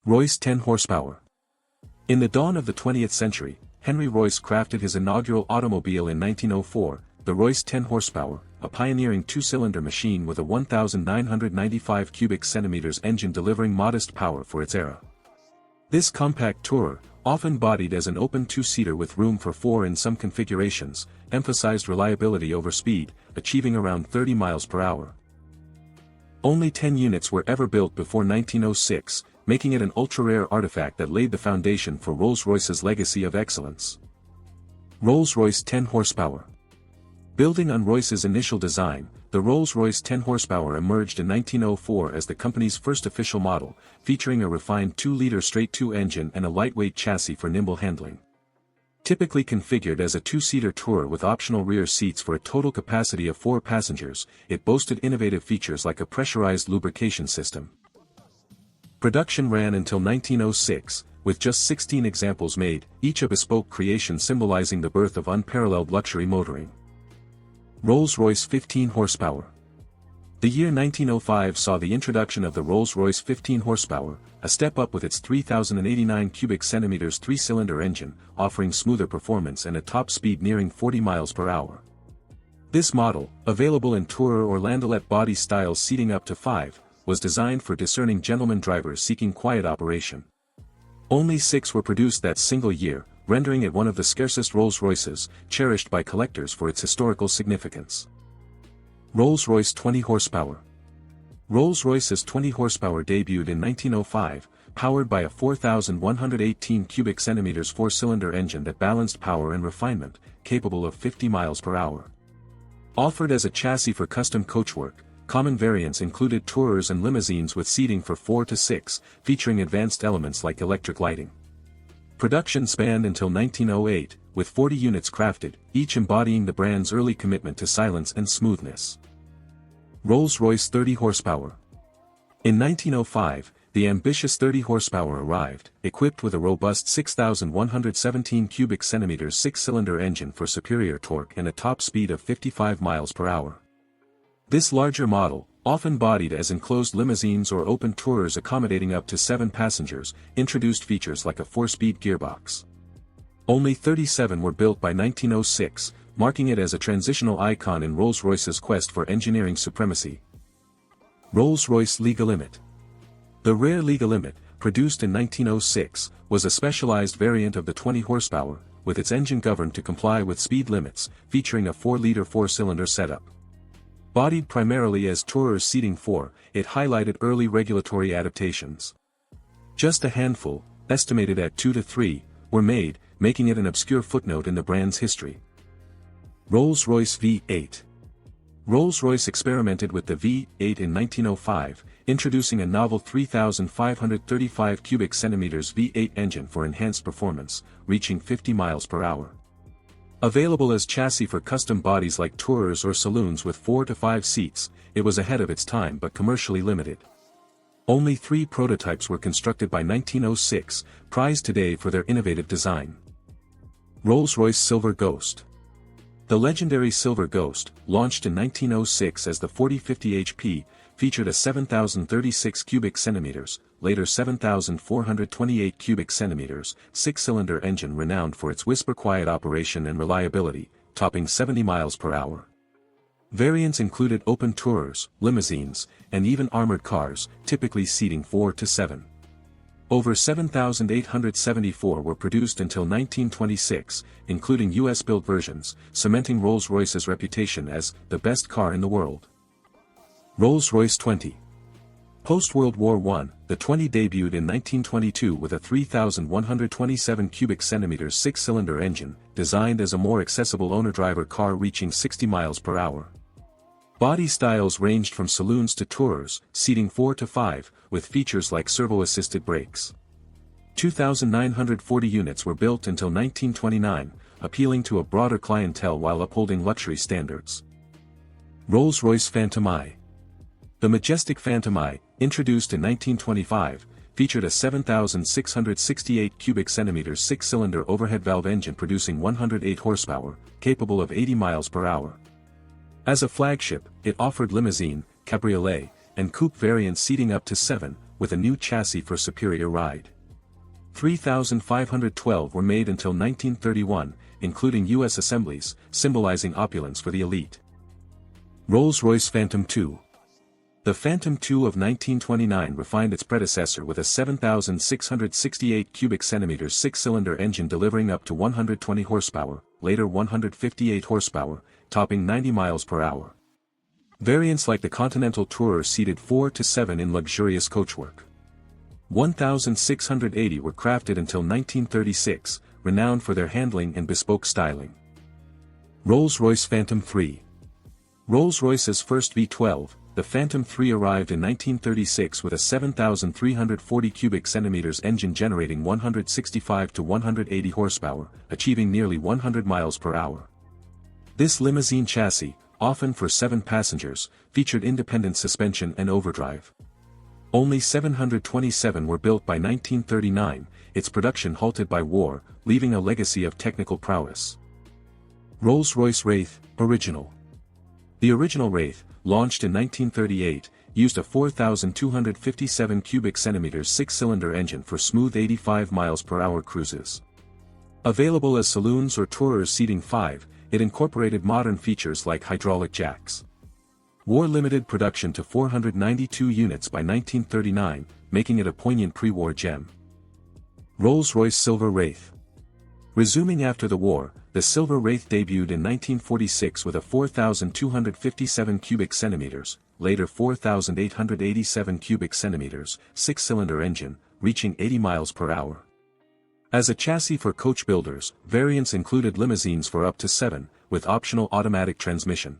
Royce 10 horsepower. In the dawn of the 20th century, Henry Royce crafted his inaugural automobile in 1904, the Royce 10 horsepower, a pioneering two-cylinder machine with a 1,995 cubic centimeters engine delivering modest power for its era. This compact tourer, often bodied as an open two-seater with room for four in some configurations, emphasized reliability over speed, achieving around 30 miles per hour. Only 10 units were ever built before 1906, making it an ultra-rare artifact that laid the foundation for Rolls-Royce's legacy of excellence. Rolls-Royce 10 horsepower. Building on Royce's initial design, the Rolls-Royce 10 horsepower emerged in 1904 as the company's first official model, featuring a refined 2-liter straight-two engine and a lightweight chassis for nimble handling. Typically configured as a two-seater tourer with optional rear seats for a total capacity of 4 passengers, it boasted innovative features like a pressurized lubrication system. Production ran until 1906, with just 16 examples made, each a bespoke creation symbolizing the birth of unparalleled luxury motoring. Rolls-Royce 15 horsepower. The year 1905 saw the introduction of the Rolls-Royce 15 horsepower, a step up with its 3,089 cubic centimeters 3-cylinder engine, offering smoother performance and a top speed nearing 40 miles per hour. This model, available in tourer or landaulette body styles seating up to 5, was designed for discerning gentleman drivers seeking quiet operation. Only 6 were produced that single year, rendering it one of the scarcest Rolls-Royces, cherished by collectors for its historical significance. Rolls-Royce 20 horsepower. Rolls-Royce's 20 horsepower debuted in 1905, powered by a 4,118 cubic centimeters 4-cylinder engine that balanced power and refinement, capable of 50 miles per hour. Offered as a chassis for custom coachwork, common variants included tourers and limousines with seating for 4 to 6, featuring advanced elements like electric lighting. Production spanned until 1908, with 40 units crafted, each embodying the brand's early commitment to silence and smoothness. Rolls-Royce 30 horsepower. In 1905, the ambitious 30 horsepower arrived, equipped with a robust 6,117 cubic centimeters 6-cylinder engine for superior torque and a top speed of 55 miles per hour. This larger model, often bodied as enclosed limousines or open tourers accommodating up to 7 passengers, introduced features like a 4-speed gearbox. Only 37 were built by 1906, marking it as a transitional icon in Rolls-Royce's quest for engineering supremacy. Rolls-Royce Liga Limit. The rare Liga Limit, produced in 1906, was a specialized variant of the 20 horsepower, with its engine governed to comply with speed limits, featuring a 4-liter 4-cylinder setup. Bodied primarily as tourers seating 4, it highlighted early regulatory adaptations. Just a handful, estimated at 2 to 3, were made, making it an obscure footnote in the brand's history. Rolls-Royce V8. Rolls-Royce experimented with the V8 in 1905, introducing a novel 3,535 cubic centimeters V8 engine for enhanced performance, reaching 50 miles per hour. Available as chassis for custom bodies like tourers or saloons with 4 to 5 seats, it was ahead of its time but commercially limited. Only 3 prototypes were constructed by 1906, prized today for their innovative design. Rolls-Royce Silver Ghost. The legendary Silver Ghost, launched in 1906 as the 4050 HP, featured a 7,036 cubic centimeters, later 7,428 cubic centimeters, 6-cylinder engine renowned for its whisper-quiet operation and reliability, topping 70 miles per hour. Variants included open tourers, limousines, and even armored cars, typically seating 4 to 7. Over 7,874 were produced until 1926, including US-built versions, cementing Rolls-Royce's reputation as the best car in the world. Rolls-Royce 20. Post-World War I, the 20 debuted in 1922 with a 3,127 cubic centimeters 6-cylinder engine, designed as a more accessible owner-driver car reaching 60 miles per hour. Body styles ranged from saloons to tourers, seating 4 to 5, with features like servo-assisted brakes. 2,940 units were built until 1929, appealing to a broader clientele while upholding luxury standards. Rolls-Royce Phantom I. The majestic Phantom I, introduced in 1925, featured a 7,668 cubic centimeters 6-cylinder overhead valve engine producing 108 horsepower, capable of 80 miles per hour. As a flagship, it offered limousine, cabriolet, and coupe variants seating up to 7, with a new chassis for superior ride. 3,512 were made until 1931, including U.S. assemblies, symbolizing opulence for the elite. Rolls-Royce Phantom II. The Phantom II of 1929 refined its predecessor with a 7,668 cubic centimeters six-cylinder engine delivering up to 120 horsepower, later 158 horsepower, topping 90 miles per hour. Variants like the Continental Tourer seated 4 to 7 in luxurious coachwork. 1,680 were crafted until 1936, renowned for their handling and bespoke styling. Rolls-Royce Phantom III. Rolls-Royce's first V12, the Phantom III arrived in 1936 with a 7,340 cubic centimeters engine generating 165 to 180 horsepower, achieving nearly 100 miles per hour. This limousine chassis, often for 7 passengers, featured independent suspension and overdrive. Only 727 were built by 1939, its production halted by war, leaving a legacy of technical prowess. Rolls-Royce Wraith, Original. The original Wraith, launched in 1938, used a 4,257 cubic centimeters six-cylinder engine for smooth 85 miles per hour cruises. Available as saloons or tourers seating 5, it incorporated modern features like hydraulic jacks. War-limited production to 492 units by 1939, making it a poignant pre-war gem. Rolls-Royce Silver Wraith. Resuming after the war, the Silver Wraith debuted in 1946 with a 4,257 cubic centimeters, later 4,887 cubic centimeters, six-cylinder engine, reaching 80 miles per hour. As a chassis for coach builders, variants included limousines for up to 7, with optional automatic transmission.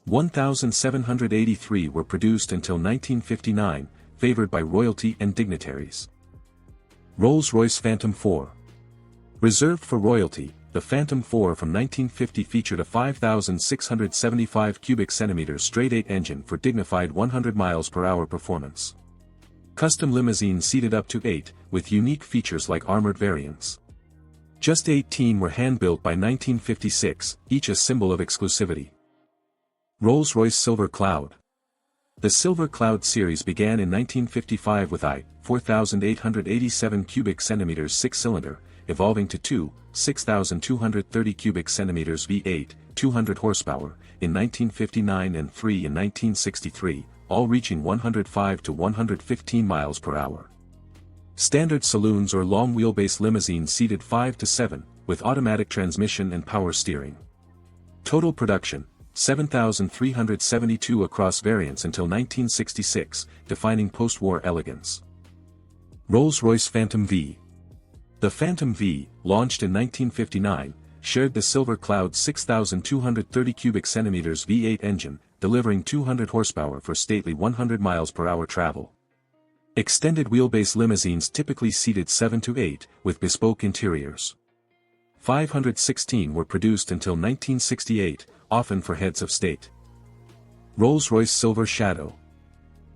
1,783 were produced until 1959, favored by royalty and dignitaries. Rolls-Royce Phantom IV. Reserved for royalty, the Phantom IV from 1950 featured a 5,675 cubic centimeters straight-8 engine for dignified 100 miles per hour performance. Custom limousines seated up to 8, with unique features like armored variants. Just 18 were hand-built by 1956, each a symbol of exclusivity. Rolls-Royce Silver Cloud. The Silver Cloud series began in 1955 with a 4,887 cubic centimeters six-cylinder, evolving to 6,230 cubic centimeters V8, 200 horsepower, in 1959 and 3 in 1963, all reaching 105 to 115 miles per hour. Standard saloons or long wheelbase limousines seated 5 to 7, with automatic transmission and power steering. Total production, 7,372 across variants until 1966, defining post-war elegance. Rolls-Royce Phantom V. The Phantom V, launched in 1959, shared the Silver Cloud's 6,230 cubic centimeters V8 engine, delivering 200 horsepower for stately 100 miles per hour travel. Extended wheelbase limousines typically seated 7 to 8, with bespoke interiors. 516 were produced until 1968, often for heads of state. Rolls-Royce Silver Shadow.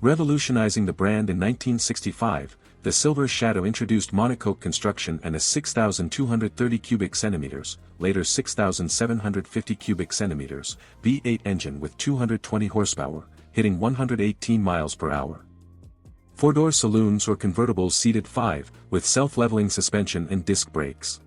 Revolutionizing the brand in 1965, the Silver Shadow introduced monocoque construction and a 6,230 cubic centimeters, later 6,750 cubic centimeters, V8 engine with 220 horsepower, hitting 118 miles per hour. Four-door saloons or convertibles seated 5, with self-leveling suspension and disc brakes.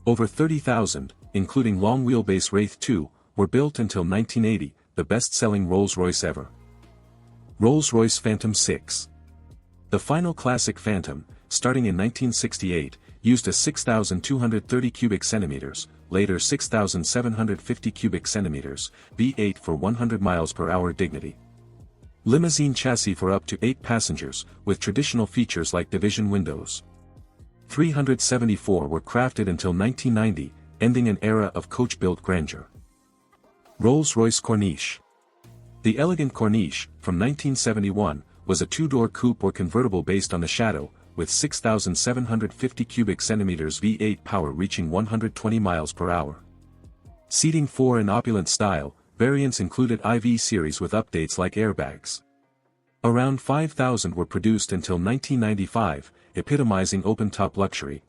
Over 30,000, including long wheelbase Wraith 2, were built until 1980, the best-selling Rolls-Royce ever. Rolls-Royce Phantom 6. The final classic Phantom, starting in 1968, used a 6,230 cubic centimeters, later 6,750 cubic centimeters, V8 for 100 miles per hour dignity. Limousine chassis for up to 8 passengers, with traditional features like division windows. 374 were crafted until 1990, ending an era of coach-built grandeur. Rolls-Royce Corniche. The elegant Corniche, from 1971, was a two-door coupe or convertible based on the Shadow, with 6,750 cubic centimeters V8 power reaching 120 miles per hour. Seating 4 in opulent style, variants included IV series with updates like airbags. Around 5,000 were produced until 1995, epitomizing open-top luxury.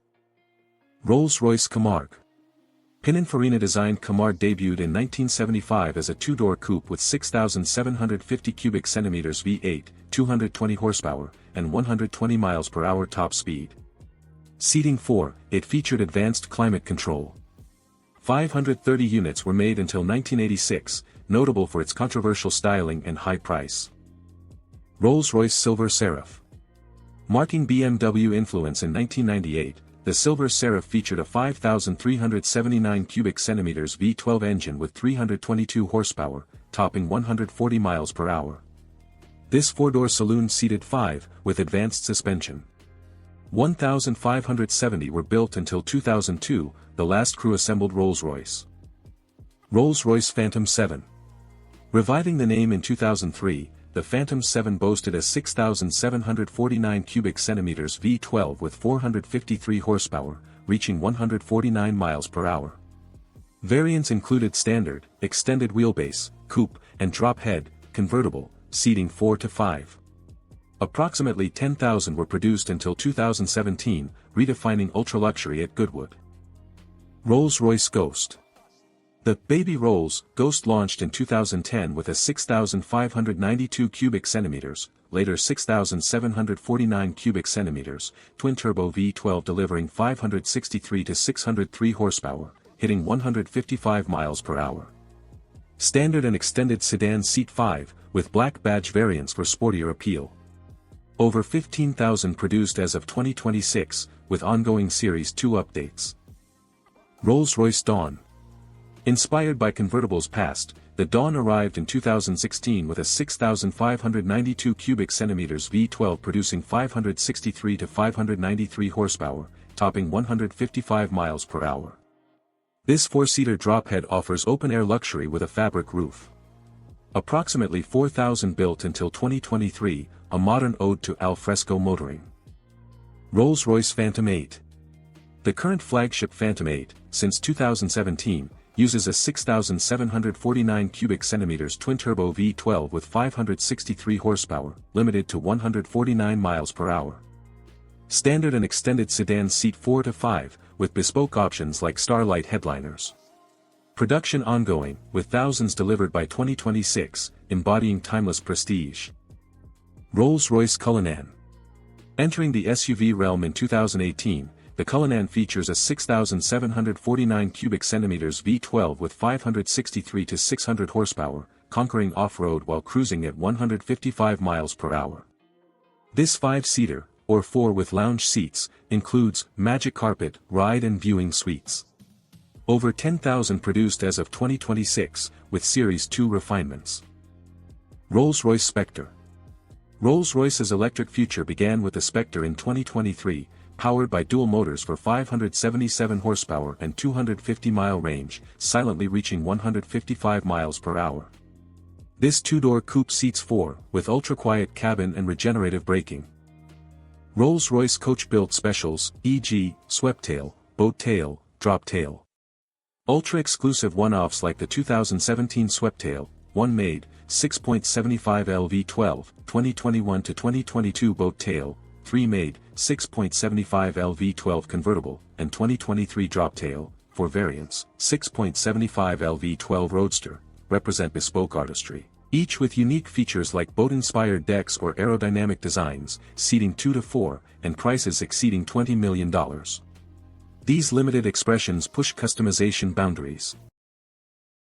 Rolls-Royce Camargue. Pininfarina-designed Camargue debuted in 1975 as a two-door coupe with 6,750 cubic centimeters V8, 220 horsepower, and 120 miles per hour top speed. Seating 4, it featured advanced climate control. 530 units were made until 1986, notable for its controversial styling and high price. Rolls-Royce Silver Seraph. Marking BMW influence in 1998, the Silver Seraph featured a 5,379 cubic centimeters V12 engine with 322 horsepower, topping 140 miles per hour. This four-door saloon seated 5, with advanced suspension. 1,570 were built until 2002, the last crew-assembled Rolls-Royce. Rolls-Royce Phantom 7. Reviving the name in 2003, the Phantom 7 boasted a 6,749 cubic centimeters V12 with 453 horsepower, reaching 149 miles per hour. Variants included standard, extended wheelbase, coupe, and drop head, convertible, seating 4 to 5. Approximately 10,000 were produced until 2017, redefining ultra-luxury at Goodwood. Rolls-Royce Ghost. The Baby Rolls Ghost launched in 2010 with a 6,592 cubic centimeters, later 6,749 cubic centimeters, twin-turbo V12 delivering 563 to 603 horsepower, hitting 155 miles per hour. Standard and extended sedan seat 5, with black badge variants for sportier appeal. Over 15,000 produced as of 2026, with ongoing Series 2 updates. Rolls-Royce Dawn. Inspired by convertibles past, the Dawn arrived in 2016 with a 6,592 cubic centimeters V12 producing 563 to 593 horsepower, topping 155 miles per hour. This four-seater drophead offers open-air luxury with a fabric roof. Approximately 4,000 built until 2023, a modern ode to al fresco motoring. Rolls-Royce Phantom 8. The current flagship Phantom 8, since 2017, uses a 6,749 cubic centimeters twin-turbo V12 with 563 horsepower, limited to 149 miles per hour. Standard and extended sedan seat 4 to 5, with bespoke options like Starlight headliners. Production ongoing, with thousands delivered by 2026, embodying timeless prestige. Rolls-Royce Cullinan. Entering the SUV realm in 2018, the Cullinan features a 6,749 cubic centimeters V12 with 563 to 600 horsepower, conquering off-road while cruising at 155 miles per hour. This 5-seater, or 4 with lounge seats, includes magic carpet, ride and viewing suites. Over 10,000 produced as of 2026, with Series 2 refinements. Rolls-Royce Spectre. Rolls-Royce's electric future began with the Spectre in 2023, powered by dual motors for 577 horsepower and 250-mile range, silently reaching 155 miles per hour. This two-door coupe seats 4, with ultra-quiet cabin and regenerative braking. Rolls-Royce coach-built specials, e.g., swept tail, boat tail, drop tail. Ultra-exclusive one-offs like the 2017 swept tail, one made, 6.75 LV12, 2021 to 2022 boat tail, 3 made, 6.75 LV12 convertible, and 2023 drop tail, 4 variants, 6.75 LV12 roadster, represent bespoke artistry, each with unique features like boat-inspired decks or aerodynamic designs, seating 2 to 4, and prices exceeding $20 million. These limited expressions push customization boundaries.